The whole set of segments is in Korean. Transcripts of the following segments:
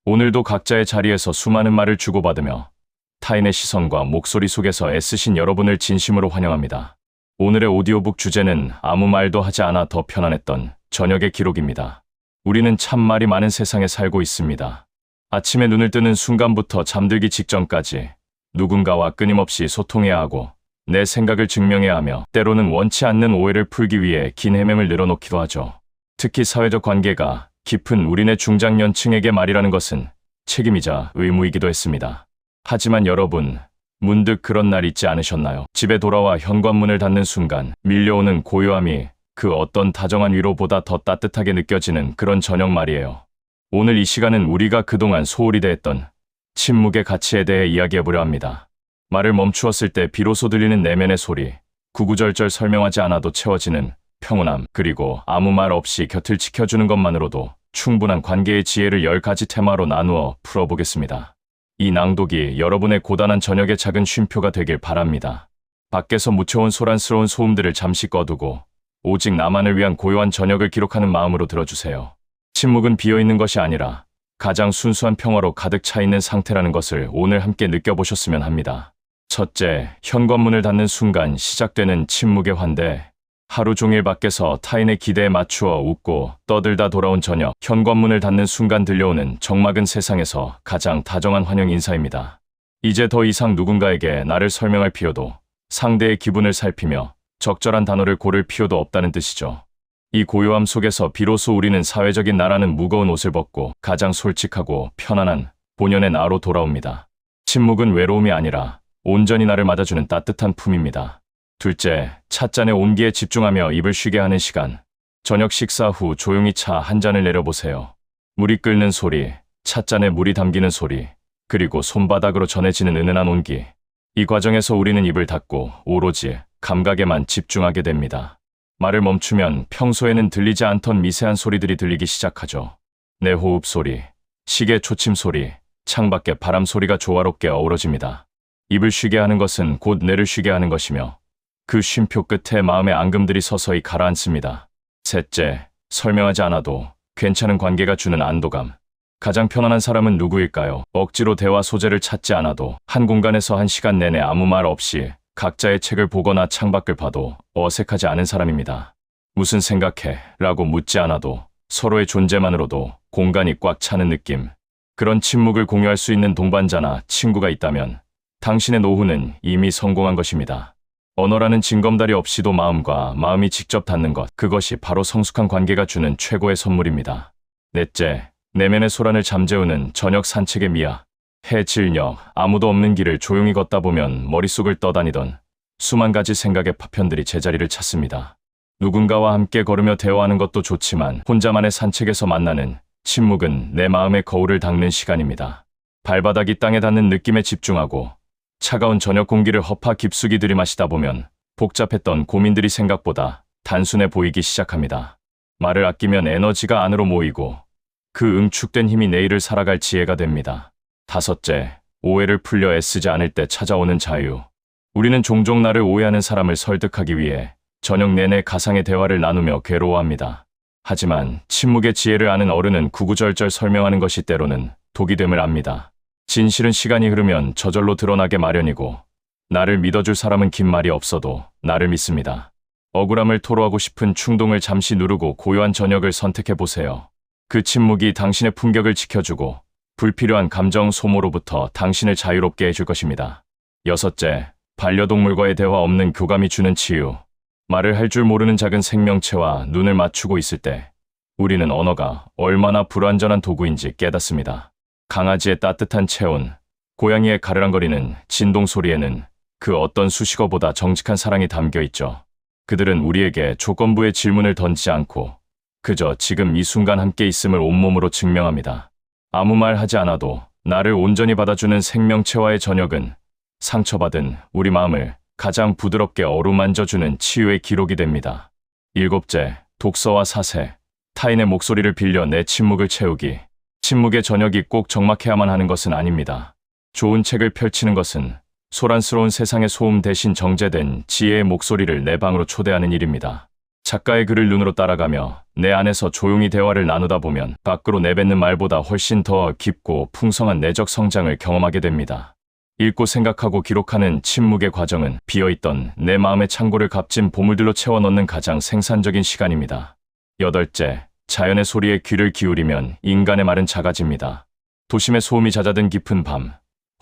오늘도 각자의 자리에서 수많은 말을 주고받으며 타인의 시선과 목소리 속에서 애쓰신 여러분을 진심으로 환영합니다. 오늘의 오디오북 주제는 아무 말도 하지 않아 더 편안했던 저녁의 기록입니다. 우리는 참 말이 많은 세상에 살고 있습니다. 아침에 눈을 뜨는 순간부터 잠들기 직전까지 누군가와 끊임없이 소통해야 하고 내 생각을 증명해야 하며 때로는 원치 않는 오해를 풀기 위해 긴 헤매를 늘어놓기도 하죠. 특히 사회적 관계가 깊은 우리네 중장년층에게 말이라는 것은 책임이자 의무이기도 했습니다. 하지만 여러분, 문득 그런 날 있지 않으셨나요? 집에 돌아와 현관문을 닫는 순간 밀려오는 고요함이 그 어떤 다정한 위로보다 더 따뜻하게 느껴지는 그런 저녁 말이에요. 오늘 이 시간은 우리가 그동안 소홀히 대했던 침묵의 가치에 대해 이야기해보려 합니다. 말을 멈추었을 때 비로소 들리는 내면의 소리, 구구절절 설명하지 않아도 채워지는 평온함, 그리고 아무 말 없이 곁을 지켜주는 것만으로도 충분한 관계의 지혜를 10가지 테마로 나누어 풀어보겠습니다. 이 낭독이 여러분의 고단한 저녁의 작은 쉼표가 되길 바랍니다. 밖에서 묻혀온 소란스러운 소음들을 잠시 꺼두고 오직 나만을 위한 고요한 저녁을 기록하는 마음으로 들어주세요. 침묵은 비어있는 것이 아니라 가장 순수한 평화로 가득 차 있는 상태라는 것을 오늘 함께 느껴보셨으면 합니다. 첫째, 현관문을 닫는 순간 시작되는 침묵의 환대. 하루 종일 밖에서 타인의 기대에 맞추어 웃고 떠들다 돌아온 저녁, 현관문을 닫는 순간 들려오는 적막은 세상에서 가장 다정한 환영 인사입니다. 이제 더 이상 누군가에게 나를 설명할 필요도, 상대의 기분을 살피며 적절한 단어를 고를 필요도 없다는 뜻이죠. 이 고요함 속에서 비로소 우리는 사회적인 나라는 무거운 옷을 벗고 가장 솔직하고 편안한 본연의 나로 돌아옵니다. 침묵은 외로움이 아니라 온전히 나를 맞아주는 따뜻한 품입니다. 둘째, 찻잔의 온기에 집중하며 입을 쉬게 하는 시간. 저녁 식사 후 조용히 차 한 잔을 내려보세요. 물이 끓는 소리, 찻잔에 물이 담기는 소리, 그리고 손바닥으로 전해지는 은은한 온기. 이 과정에서 우리는 입을 닫고 오로지 감각에만 집중하게 됩니다. 말을 멈추면 평소에는 들리지 않던 미세한 소리들이 들리기 시작하죠. 내 호흡 소리, 시계 초침 소리, 창밖의 바람 소리가 조화롭게 어우러집니다. 입을 쉬게 하는 것은 곧 뇌를 쉬게 하는 것이며 그 쉼표 끝에 마음의 앙금들이 서서히 가라앉습니다. 셋째, 설명하지 않아도 괜찮은 관계가 주는 안도감. 가장 편안한 사람은 누구일까요? 억지로 대화 소재를 찾지 않아도 한 공간에서 한 시간 내내 아무 말 없이 각자의 책을 보거나 창밖을 봐도 어색하지 않은 사람입니다. 무슨 생각해? 라고 묻지 않아도 서로의 존재만으로도 공간이 꽉 차는 느낌. 그런 침묵을 공유할 수 있는 동반자나 친구가 있다면 당신의 노후는 이미 성공한 것입니다. 언어라는 징검다리 없이도 마음과 마음이 직접 닿는 것, 그것이 바로 성숙한 관계가 주는 최고의 선물입니다. 넷째, 내면의 소란을 잠재우는 저녁 산책의 미학. 해 질녘, 아무도 없는 길을 조용히 걷다 보면 머릿속을 떠다니던 수만 가지 생각의 파편들이 제자리를 찾습니다. 누군가와 함께 걸으며 대화하는 것도 좋지만 혼자만의 산책에서 만나는 침묵은 내 마음의 거울을 닦는 시간입니다. 발바닥이 땅에 닿는 느낌에 집중하고 차가운 저녁 공기를 허파 깊숙이 들이마시다 보면 복잡했던 고민들이 생각보다 단순해 보이기 시작합니다. 말을 아끼면 에너지가 안으로 모이고 그 응축된 힘이 내일을 살아갈 지혜가 됩니다. 다섯째, 오해를 풀려 애쓰지 않을 때 찾아오는 자유. 우리는 종종 나를 오해하는 사람을 설득하기 위해 저녁 내내 가상의 대화를 나누며 괴로워합니다. 하지만 침묵의 지혜를 아는 어른은 구구절절 설명하는 것이 때로는 독이 됨을 압니다. 진실은 시간이 흐르면 저절로 드러나게 마련이고 나를 믿어줄 사람은 긴 말이 없어도 나를 믿습니다. 억울함을 토로하고 싶은 충동을 잠시 누르고 고요한 저녁을 선택해보세요. 그 침묵이 당신의 품격을 지켜주고 불필요한 감정 소모로부터 당신을 자유롭게 해줄 것입니다. 여섯째, 반려동물과의 대화 없는 교감이 주는 치유. 말을 할 줄 모르는 작은 생명체와 눈을 맞추고 있을 때 우리는 언어가 얼마나 불완전한 도구인지 깨닫습니다. 강아지의 따뜻한 체온, 고양이의 가르랑거리는 진동 소리에는 그 어떤 수식어보다 정직한 사랑이 담겨 있죠. 그들은 우리에게 조건부의 질문을 던지지 않고 그저 지금 이 순간 함께 있음을 온몸으로 증명합니다. 아무 말 하지 않아도 나를 온전히 받아주는 생명체와의 저녁은 상처받은 우리 마음을 가장 부드럽게 어루만져주는 치유의 기록이 됩니다. 일곱째, 독서와 사세. 타인의 목소리를 빌려 내 침묵을 채우기. 침묵의 저녁이 꼭 적막해야만 하는 것은 아닙니다. 좋은 책을 펼치는 것은 소란스러운 세상의 소음 대신 정제된 지혜의 목소리를 내 방으로 초대하는 일입니다. 작가의 글을 눈으로 따라가며 내 안에서 조용히 대화를 나누다 보면 밖으로 내뱉는 말보다 훨씬 더 깊고 풍성한 내적 성장을 경험하게 됩니다. 읽고 생각하고 기록하는 침묵의 과정은 비어있던 내 마음의 창고를 값진 보물들로 채워 넣는 가장 생산적인 시간입니다. 8째, 자연의 소리에 귀를 기울이면 인간의 말은 작아집니다. 도심의 소음이 잦아든 깊은 밤,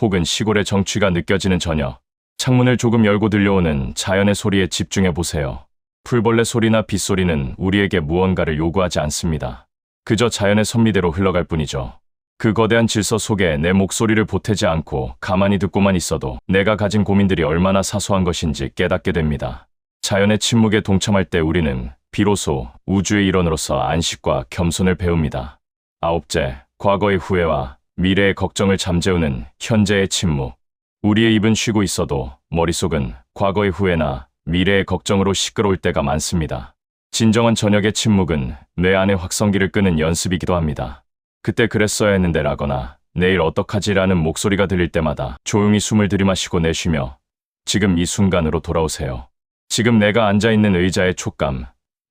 혹은 시골의 정취가 느껴지는 저녁, 창문을 조금 열고 들려오는 자연의 소리에 집중해 보세요. 풀벌레 소리나 빗소리는 우리에게 무언가를 요구하지 않습니다. 그저 자연의 섭리대로 흘러갈 뿐이죠. 그 거대한 질서 속에 내 목소리를 보태지 않고 가만히 듣고만 있어도 내가 가진 고민들이 얼마나 사소한 것인지 깨닫게 됩니다. 자연의 침묵에 동참할 때 우리는 비로소 우주의 일원으로서 안식과 겸손을 배웁니다. 9째, 과거의 후회와 미래의 걱정을 잠재우는 현재의 침묵. 우리의 입은 쉬고 있어도 머릿속은 과거의 후회나 미래의 걱정으로 시끄러울 때가 많습니다. 진정한 저녁의 침묵은 뇌 안의 확성기를 끄는 연습이기도 합니다. 그때 그랬어야 했는데 라거나 내일 어떡하지라는 목소리가 들릴 때마다 조용히 숨을 들이마시고 내쉬며 지금 이 순간으로 돌아오세요. 지금 내가 앉아있는 의자의 촉감,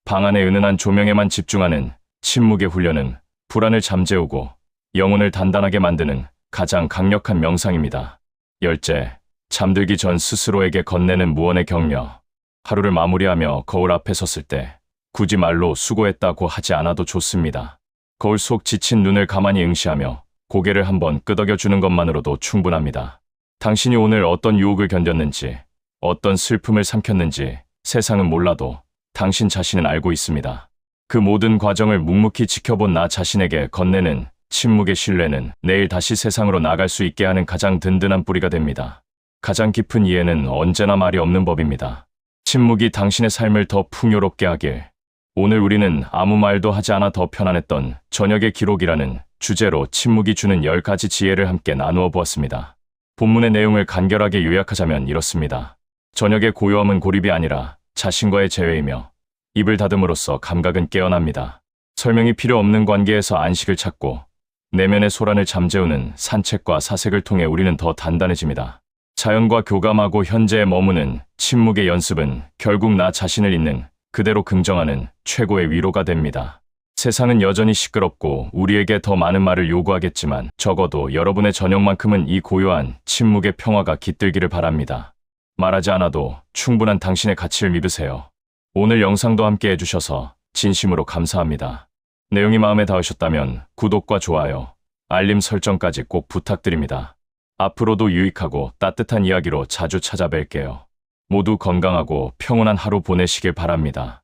방 안의 은은한 조명에만 집중하는 침묵의 훈련은 불안을 잠재우고 영혼을 단단하게 만드는 가장 강력한 명상입니다. 10째, 잠들기 전 스스로에게 건네는 무언의 격려. 하루를 마무리하며 거울 앞에 섰을 때 굳이 말로 수고했다고 하지 않아도 좋습니다. 거울 속 지친 눈을 가만히 응시하며 고개를 한번 끄덕여주는 것만으로도 충분합니다. 당신이 오늘 어떤 유혹을 견뎠는지, 어떤 슬픔을 삼켰는지 세상은 몰라도 당신 자신은 알고 있습니다. 그 모든 과정을 묵묵히 지켜본 나 자신에게 건네는 침묵의 신뢰는 내일 다시 세상으로 나갈 수 있게 하는 가장 든든한 뿌리가 됩니다. 가장 깊은 이해는 언제나 말이 없는 법입니다. 침묵이 당신의 삶을 더 풍요롭게 하길. 오늘 우리는 아무 말도 하지 않아 더 편안했던 저녁의 기록이라는 주제로 침묵이 주는 10가지 지혜를 함께 나누어 보았습니다. 본문의 내용을 간결하게 요약하자면 이렇습니다. 저녁의 고요함은 고립이 아니라 자신과의 재회이며 입을 닫음으로써 감각은 깨어납니다. 설명이 필요 없는 관계에서 안식을 찾고 내면의 소란을 잠재우는 산책과 사색을 통해 우리는 더 단단해집니다. 자연과 교감하고 현재에 머무는 침묵의 연습은 결국 나 자신을 있는 그대로 긍정하는 최고의 위로가 됩니다. 세상은 여전히 시끄럽고 우리에게 더 많은 말을 요구하겠지만 적어도 여러분의 저녁만큼은 이 고요한 침묵의 평화가 깃들기를 바랍니다. 말하지 않아도 충분한 당신의 가치를 믿으세요. 오늘 영상도 함께 해주셔서 진심으로 감사합니다. 내용이 마음에 닿으셨다면 구독과 좋아요, 알림 설정까지 꼭 부탁드립니다. 앞으로도 유익하고 따뜻한 이야기로 자주 찾아뵐게요. 모두 건강하고 평온한 하루 보내시길 바랍니다.